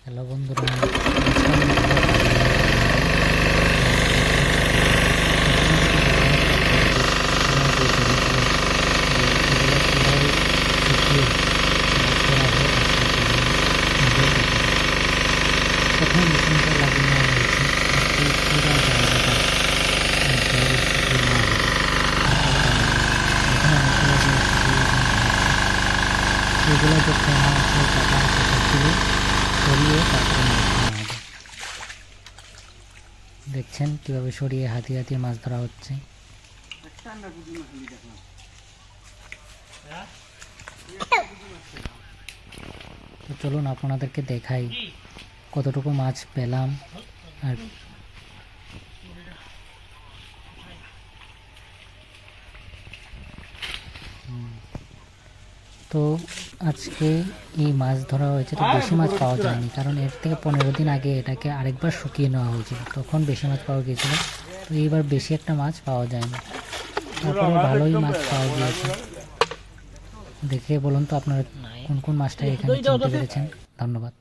Hello বন্ধুরা, প্রথম মেশিনটা লাগিয়ে নেওয়া হয়েছে। পুরো জায়গাটা এগুলো যে ফেনা আছে কাটা আছে সবগুলো সরিয়ে তারপরে মাছ ধরা হবে। দেখছেন কীভাবে সরিয়ে হাতিয়ে হাতিয়ে মাছ ধরা হচ্ছে। তো চলুন আপনাদেরকে দেখাই কতটুকু মাছ পেলাম। আর তো আজকে এই মাছ ধরা হয়েছে, তো বেশি মাছ পাওয়া যায়নি, কারণ এর থেকে 15 দিন আগে এটাকে আরেকবার শুকিয়ে নেওয়া হয়েছিল, তখন বেশি মাছ পাওয়া গিয়েছিল। তো এইবার বেশি একটা মাছ পাওয়া যায়নি, তারপরে ভালোই মাছ পাওয়া গিয়েছে। দেখে বলুন তো আপনারা কোন কোন মাছটা এখানে চিনতে পেরেছেন। ধন্যবাদ।